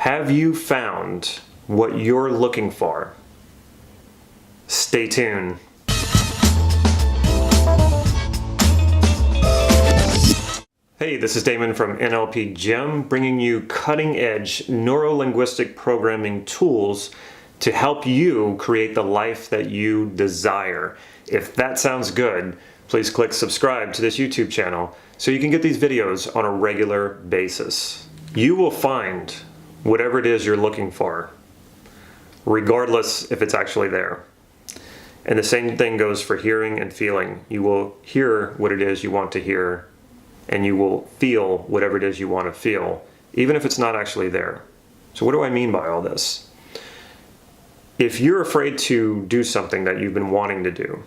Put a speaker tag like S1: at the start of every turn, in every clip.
S1: Have you found what you're looking for? Stay tuned. Hey, this is Damon from NLP Gym, bringing you cutting-edge Neuro Linguistic Programming tools to help you create the life that you desire. If that sounds good, please click subscribe to this YouTube channel so you can get these videos on a regular basis. You will find whatever it is you're looking for, regardless if it's actually there. And the same thing goes for hearing and feeling. You will hear what it is you want to hear, and you will feel whatever it is you want to feel, even if it's not actually there. So what do I mean by all this? If you're afraid to do something that you've been wanting to do,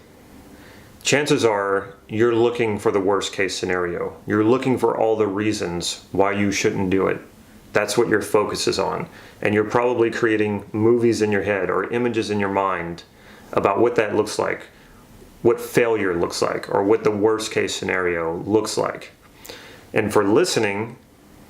S1: chances are you're looking for the worst case scenario. You're looking for all the reasons why you shouldn't do it. That's what your focus is on. And you're probably creating movies in your head or images in your mind about what that looks like, what failure looks like, or what the worst case scenario looks like. And for listening,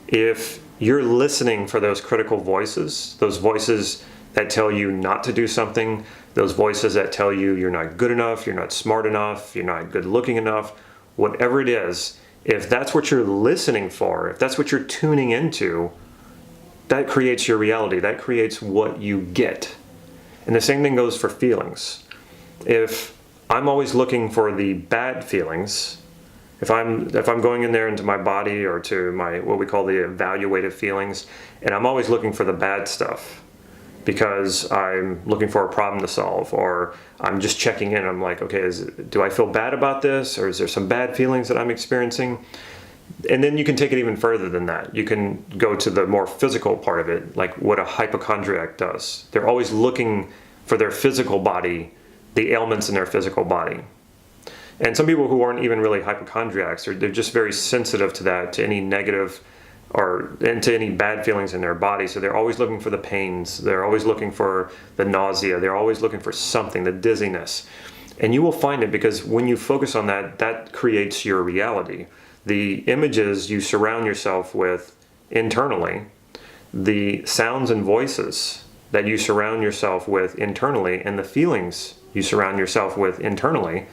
S1: if you're listening for those critical voices, those voices that tell you not to do something, those voices that tell you you're not good enough, you're not smart enough, you're not good looking enough, whatever it is, if that's what you're listening for, if that's what you're tuning into, that creates your reality. That creates what you get. And the same thing goes for feelings. If I'm always looking for the bad feelings, if I'm going in there into my body or to my what we call the evaluative feelings, and I'm always looking for the bad stuff because I'm looking for a problem to solve, or I'm just checking in, I'm like, okay, do I feel bad about this, or is there some bad feelings that I'm experiencing? And then you can take it even further than that. You can go to the more physical part of it, like what a hypochondriac does. They're always looking for their physical body, the ailments in their physical body. And some people who aren't even really hypochondriacs, they're just very sensitive to that, to any negative and to any bad feelings in their body. So they're always looking for the pains. They're always looking for the nausea. They're always looking for something, the dizziness. And you will find it because when you focus on that, that creates your reality. The images you surround yourself with internally, the sounds and voices that you surround yourself with internally, and the feelings you surround yourself with internally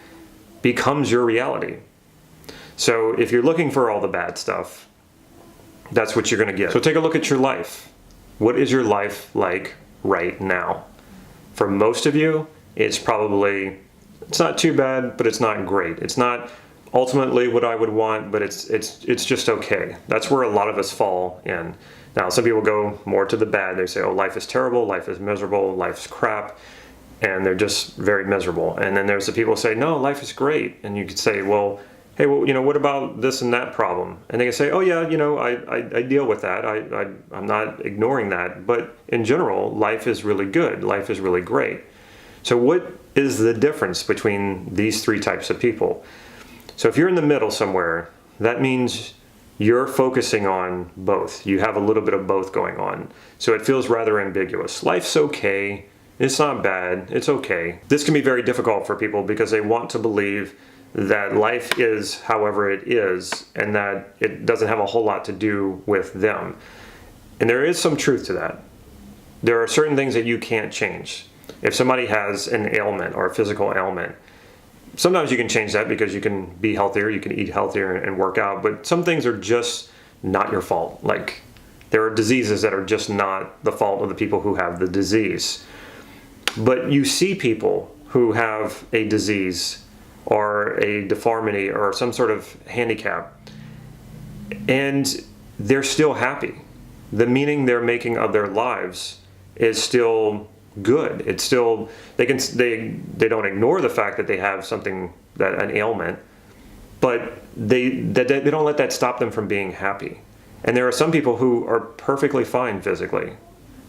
S1: becomes your reality. So if you're looking for all the bad stuff, that's what you're going to get. So take a look at your life. What is your life like right now? For most of you, it's not too bad, but it's not great. It's not ultimately what I would want, but it's just okay. That's where a lot of us fall in. Now, some people go more to the bad. They say, oh, life is terrible, life is miserable, life's crap, and they're just very miserable. And then there's the people who say, no, life is great. And you could say, well, hey, well, what about this and that problem? And they can say, oh yeah, I deal with that. I'm not ignoring that. But in general, life is really good. Life is really great. So what is the difference between these three types of people? So if you're in the middle somewhere, that means you're focusing on both. You have a little bit of both going on. So it feels rather ambiguous. Life's okay. It's not bad. It's okay. This can be very difficult for people because they want to believe that life is however it is and that it doesn't have a whole lot to do with them. And there is some truth to that. There are certain things that you can't change. If somebody has an ailment or a physical ailment, sometimes you can change that because you can be healthier, you can eat healthier and work out, but some things are just not your fault. Like there are diseases that are just not the fault of the people who have the disease. But you see people who have a disease or a deformity or some sort of handicap, and they're still happy. The meaning they're making of their lives is still good. It's still, they don't ignore the fact that they have something, an ailment, but they don't let that stop them from being happy. And there are some people who are perfectly fine physically.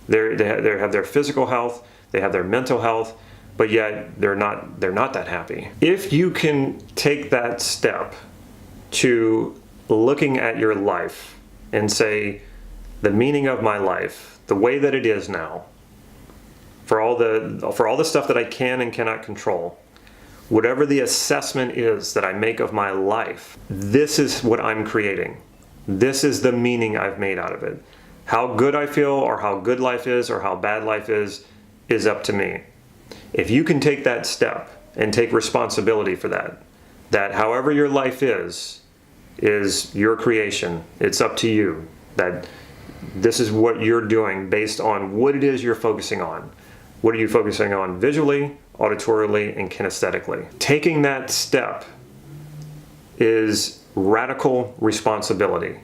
S1: They have their physical health, they have their mental health, but yet they're not that happy. If you can take that step to looking at your life and say, the meaning of my life, the way that it is now, for all the stuff that I can and cannot control, whatever the assessment is that I make of my life, this is what I'm creating. This is the meaning I've made out of it. How good I feel or how good life is or how bad life is up to me. If you can take that step and take responsibility for that however your life is your creation. It's up to you. That this is what you're doing based on what it is you're focusing on. What are you focusing on visually, auditorily, and kinesthetically? Taking that step is radical responsibility.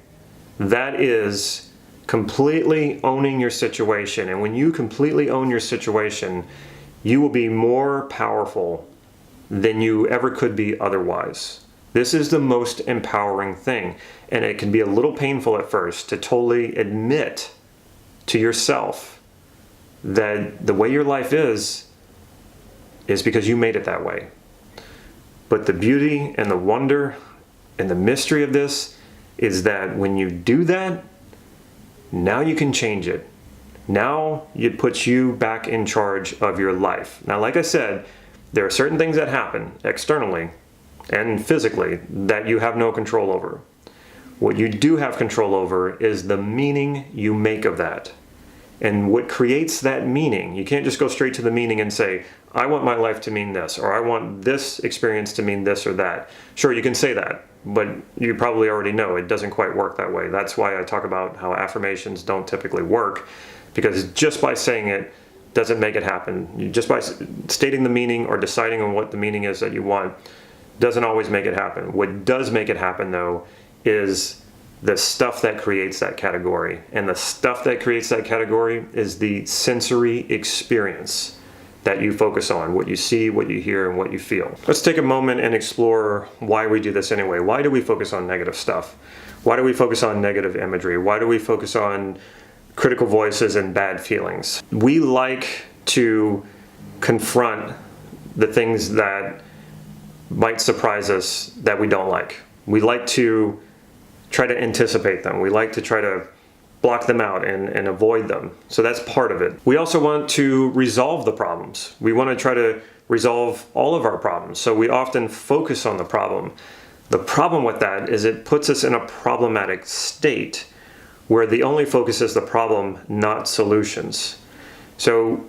S1: That is completely owning your situation. And when you completely own your situation, you will be more powerful than you ever could be otherwise. This is the most empowering thing. And it can be a little painful at first to totally admit to yourself that the way your life is because you made it that way. But the beauty and the wonder and the mystery of this is that when you do that, now you can change it. Now it puts you back in charge of your life. Now, like I said, there are certain things that happen externally and physically that you have no control over. What you do have control over is the meaning you make of that. And what creates that meaning, you can't just go straight to the meaning and say, I want my life to mean this, or I want this experience to mean this or that. Sure, you can say that, but you probably already know it doesn't quite work that way. That's why I talk about how affirmations don't typically work, because just by saying it doesn't make it happen. Just by stating the meaning or deciding on what the meaning is that you want doesn't always make it happen. What does make it happen, though, is the stuff that creates that category. And the stuff that creates that category is the sensory experience that you focus on, what you see, what you hear, and what you feel. Let's take a moment and explore why we do this anyway. Why do we focus on negative stuff? Why do we focus on negative imagery? Why do we focus on critical voices and bad feelings? We like to confront the things that might surprise us that we don't like. We like to try to anticipate them. We like to try to block them out and avoid them. So that's part of it. We also want to resolve the problems. We want to try to resolve all of our problems. So we often focus on the problem. The problem with that is it puts us in a problematic state where the only focus is the problem, not solutions. So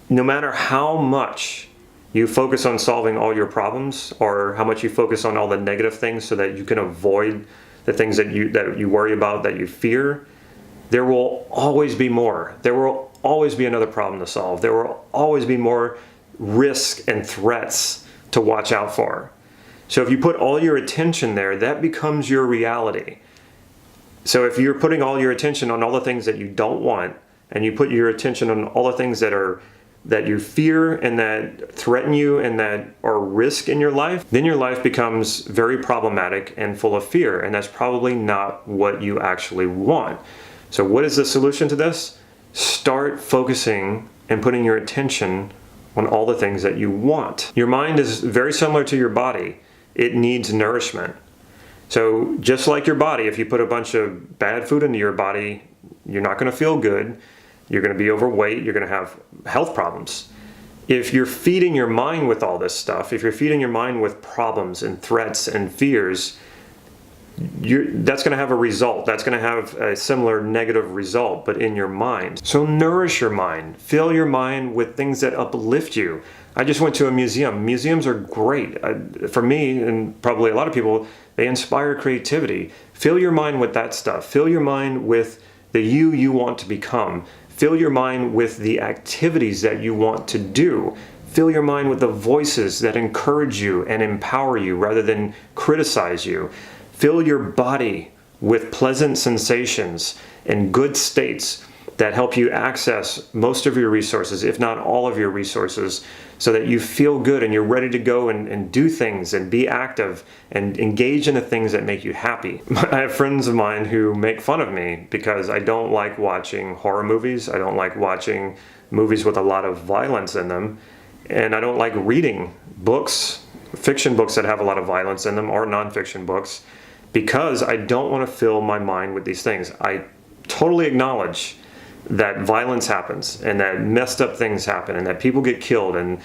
S1: no matter how much you focus on solving all your problems, or how much you focus on all the negative things so that you can avoid the things that you worry about, that you fear, there will always be more. There will always be another problem to solve. There will always be more risk and threats to watch out for. So if you put all your attention there, that becomes your reality. So if you're putting all your attention on all the things that you don't want, and you put your attention on all the things that you fear and that threaten you and that are risk in your life, then your life becomes very problematic and full of fear. And that's probably not what you actually want. So what is the solution to this? Start focusing and putting your attention on all the things that you want. Your mind is very similar to your body. It needs nourishment. So just like your body, if you put a bunch of bad food into your body, you're not going to feel good. You're going to be overweight. You're going to have health problems. If you're feeding your mind with all this stuff, if you're feeding your mind with problems and threats and fears, that's going to have a result. That's going to have a similar negative result, but in your mind. So nourish your mind. Fill your mind with things that uplift you. I just went to a museum. Museums are great. For me, and probably a lot of people, they inspire creativity. Fill your mind with that stuff. Fill your mind with the you want to become. Fill your mind with the activities that you want to do. Fill your mind with the voices that encourage you and empower you rather than criticize you. Fill your body with pleasant sensations and good states that help you access most of your resources, if not all of your resources, so that you feel good and you're ready to go and do things and be active and engage in the things that make you happy. I have friends of mine who make fun of me because I don't like watching horror movies. I don't like watching movies with a lot of violence in them. And I don't like reading books, fiction books that have a lot of violence in them, or nonfiction books, because I don't want to fill my mind with these things. I totally acknowledge that violence happens and that messed up things happen and that people get killed and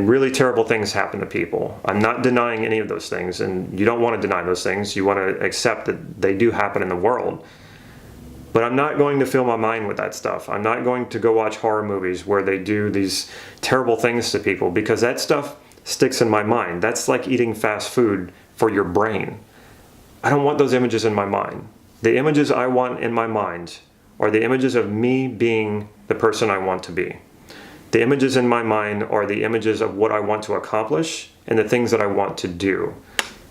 S1: really terrible things happen to people. I'm not denying any of those things, and you don't want to deny those things. You want to accept that they do happen in the world. But I'm not going to fill my mind with that stuff. I'm not going to go watch horror movies where they do these terrible things to people, because that stuff sticks in my mind. That's like eating fast food for your brain. I don't want those images in my mind. The images I want in my mind are the images of me being the person I want to be. The images in my mind are the images of what I want to accomplish and the things that I want to do.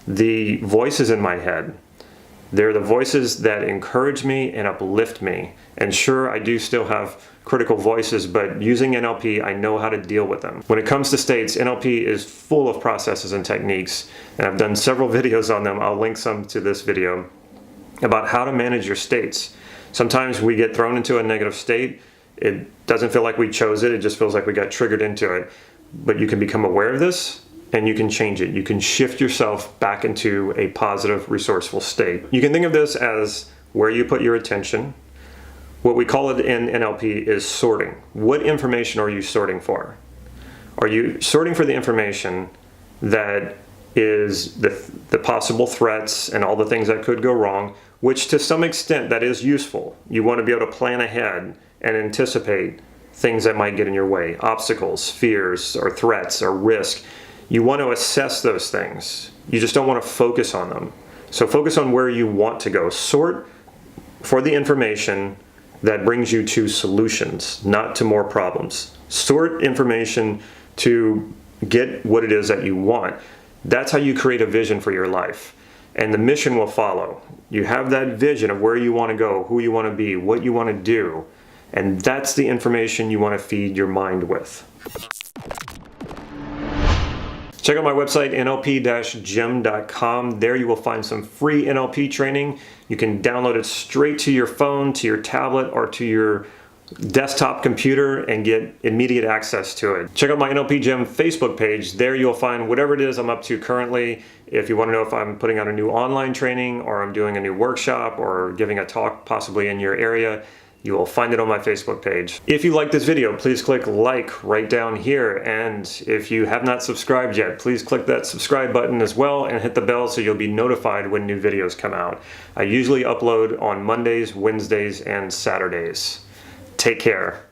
S1: The voices in my head, they're the voices that encourage me and uplift me. And sure, I do still have critical voices, but using NLP, I know how to deal with them. When it comes to states, NLP is full of processes and techniques, and I've done several videos on them. I'll link some to this video about how to manage your states. Sometimes we get thrown into a negative state. It doesn't feel like we chose it. It just feels like we got triggered into it. But you can become aware of this, and you can change it. You can shift yourself back into a positive, resourceful state. You can think of this as where you put your attention. What we call it in NLP is sorting. What information are you sorting for? Are you sorting for the information that is the possible threats and all the things that could go wrong, which to some extent that is useful. You want to be able to plan ahead and anticipate things that might get in your way, obstacles, fears, or threats, or risk. You want to assess those things. You just don't want to focus on them. So focus on where you want to go. Sort for the information that brings you to solutions, not to more problems. Sort information to get what it is that you want. That's how you create a vision for your life. And the mission will follow. You have that vision of where you want to go, who you want to be, what you want to do. And that's the information you want to feed your mind with. Check out my website, nlp-gym.com. There you will find some free NLP training. You can download it straight to your phone, to your tablet, or to your desktop computer and get immediate access to it. Check out my NLP Gym Facebook page. There you'll find whatever it is I'm up to currently. If you want to know if I'm putting out a new online training, or I'm doing a new workshop, or giving a talk possibly in your area, you will find it on my Facebook page. If you like this video, please click like right down here. And if you have not subscribed yet, please click that subscribe button as well and hit the bell so you'll be notified when new videos come out. I usually upload on Mondays, Wednesdays, and Saturdays. Take care.